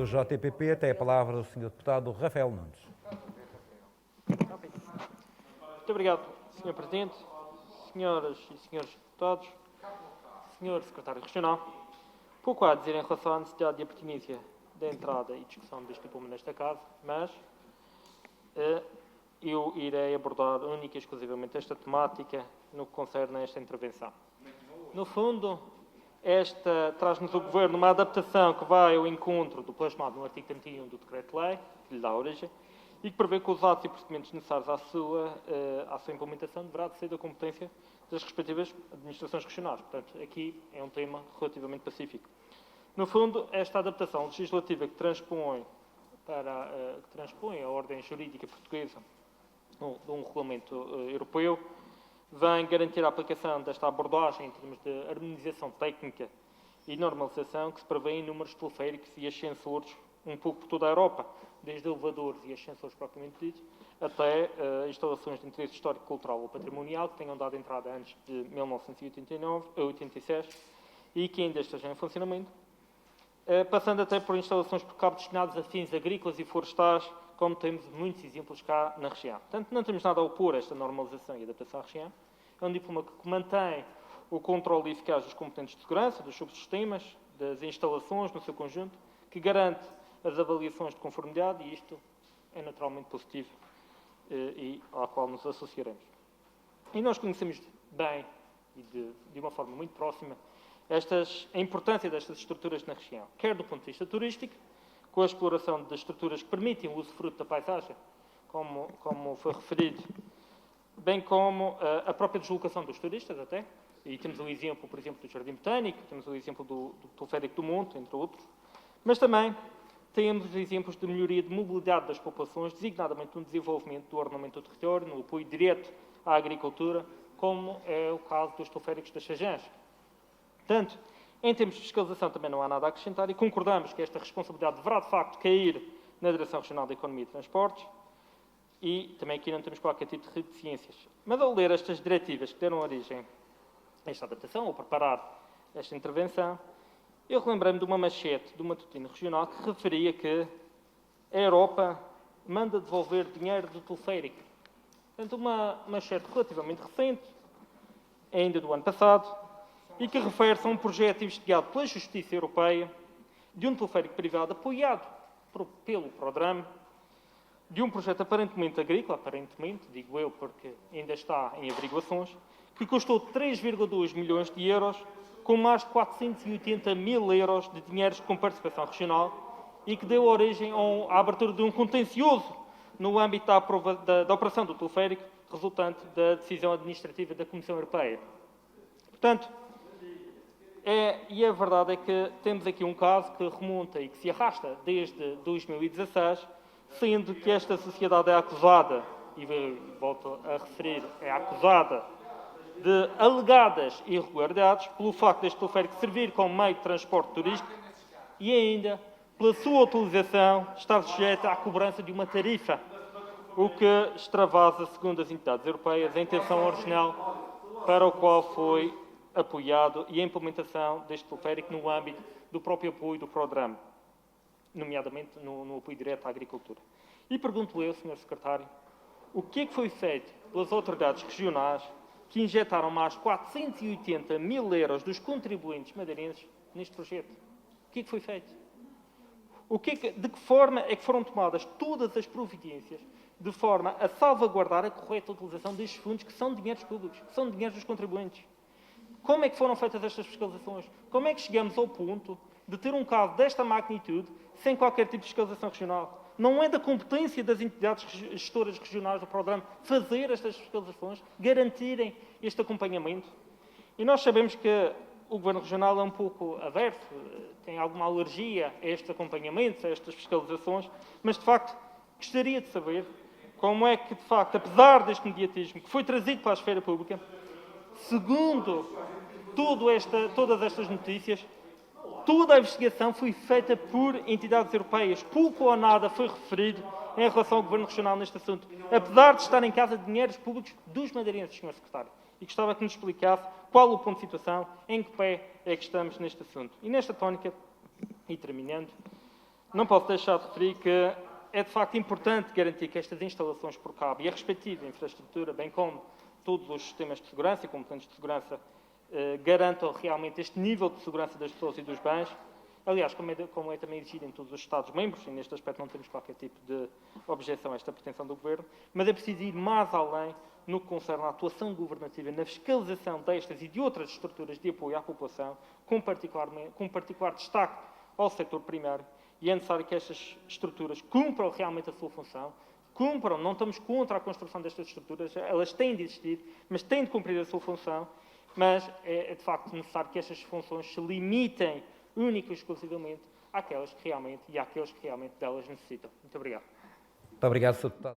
JPP, tem a palavra o Sr. Deputado Rafael Nunes. Muito obrigado, Sr. Presidente, Senhoras e Senhores Deputados, Sr. Secretário Regional. Pouco há a dizer em relação à necessidade e a pertinência da entrada e discussão deste diploma nesta Casa, mas eu irei abordar única e exclusivamente esta temática no que concerne a esta intervenção. No fundo, esta traz-nos o Governo uma adaptação que vai ao encontro do plasmado no artigo 31 do Decreto-Lei, que lhe dá origem, e que prevê que os atos e procedimentos necessários à sua implementação deverá ser da competência das respectivas administrações regionais. Portanto, aqui é um tema relativamente pacífico. No fundo, esta adaptação legislativa que transpõe a ordem jurídica portuguesa de um regulamento europeu vem garantir a aplicação desta abordagem em termos de harmonização técnica e normalização que se prevê em inúmeros teleféricos e ascensores um pouco por toda a Europa, desde elevadores e ascensores propriamente ditos, até instalações de interesse histórico, cultural ou patrimonial que tenham dado entrada antes de 1986 e que ainda estejam em funcionamento, passando até por instalações por cabo destinadas a fins agrícolas e florestais, como temos muitos exemplos cá na região. Portanto, não temos nada a opor a esta normalização e adaptação à região. É um diploma que mantém o controle eficaz dos componentes de segurança, dos subsistemas, das instalações no seu conjunto, que garante as avaliações de conformidade, e isto é naturalmente positivo e ao qual nos associaremos. E nós conhecemos bem, e de uma forma muito próxima, a importância destas estruturas na região, quer do ponto de vista turístico, com a exploração das estruturas que permitem o usufruto da paisagem, como foi referido, bem como a própria deslocação dos turistas até, e temos o exemplo, por exemplo, do Jardim Botânico, temos o exemplo do Teleférico do Monte, entre outros, mas também temos exemplos de melhoria de mobilidade das populações, designadamente no desenvolvimento do ordenamento do território, no apoio direto à agricultura, como é o caso dos teleféricos das Sajãs. Portanto, em termos de fiscalização também não há nada a acrescentar e concordamos que esta responsabilidade deverá, de facto, cair na Direção Regional da Economia e Transportes e também aqui não temos qualquer tipo de reticências. Mas ao ler estas diretivas que deram origem a esta adaptação, ou preparar esta intervenção, eu relembrei-me de uma manchete do matutino regional que referia que a Europa manda devolver dinheiro do teleférico. Portanto, uma manchete relativamente recente, ainda do ano passado, e que refere-se a um projeto investigado pela Justiça Europeia de um teleférico privado apoiado pelo Prodram, de um projeto aparentemente agrícola, digo eu porque ainda está em averiguações, que custou 3,2 milhões de euros, com mais de 480 mil euros de dinheiros com participação regional e que deu origem à abertura de um contencioso no âmbito da operação do teleférico, resultante da decisão administrativa da Comissão Europeia. Portanto, a verdade é que temos aqui um caso que remonta e que se arrasta desde 2016, sendo que esta sociedade é acusada, e volto a referir, é acusada de alegadas irregularidades pelo facto deste teleférico servir como meio de transporte turístico e ainda, pela sua utilização, estar sujeita à cobrança de uma tarifa, o que extravasa, segundo as entidades europeias, a intenção original para o qual foi apoiado e a implementação deste teleférico no âmbito do próprio apoio do Prodram, nomeadamente no apoio direto à agricultura. E pergunto eu, Sr. Secretário, o que é que foi feito pelas autoridades regionais que injetaram mais 480 mil euros dos contribuintes madeirenses neste projeto? O que é que foi feito? De que forma é que foram tomadas todas as providências de forma a salvaguardar a correta utilização destes fundos, que são dinheiros públicos, que são dinheiros dos contribuintes? Como é que foram feitas estas fiscalizações? Como é que chegamos ao ponto de ter um caso desta magnitude sem qualquer tipo de fiscalização regional? Não é da competência das entidades gestoras regionais do programa fazer estas fiscalizações, garantirem este acompanhamento? E nós sabemos que o Governo Regional é um pouco averso, tem alguma alergia a estes acompanhamentos, a estas fiscalizações, mas, de facto, gostaria de saber como é que, de facto, apesar deste mediatismo que foi trazido para a esfera pública, segundo todas estas notícias, toda a investigação foi feita por entidades europeias. Pouco ou nada foi referido em relação ao Governo Regional neste assunto, apesar de estar em casa dinheiros públicos dos madeirenses, Sr. Secretário. E gostava que nos explicasse qual o ponto de situação, em que pé é que estamos neste assunto. E nesta tónica, e terminando, Não posso deixar de referir que é de facto importante garantir que estas instalações por cabo e a respectiva infraestrutura, bem como todos os sistemas de segurança e componentes de segurança, garantam realmente este nível de segurança das pessoas e dos bens. Aliás, como é também exigido em todos os Estados-membros, e neste aspecto não temos qualquer tipo de objeção a esta pretensão do Governo, mas é preciso ir mais além no que concerne à atuação governativa na fiscalização destas e de outras estruturas de apoio à população, com particular destaque ao setor primário, e é necessário que estas estruturas cumpram realmente a sua função, não estamos contra a construção destas estruturas, elas têm de existir, mas têm de cumprir a sua função, mas é de facto necessário que estas funções se limitem única e exclusivamente àquelas que realmente delas necessitam. Muito obrigado. Muito obrigado, Sr. Deputado.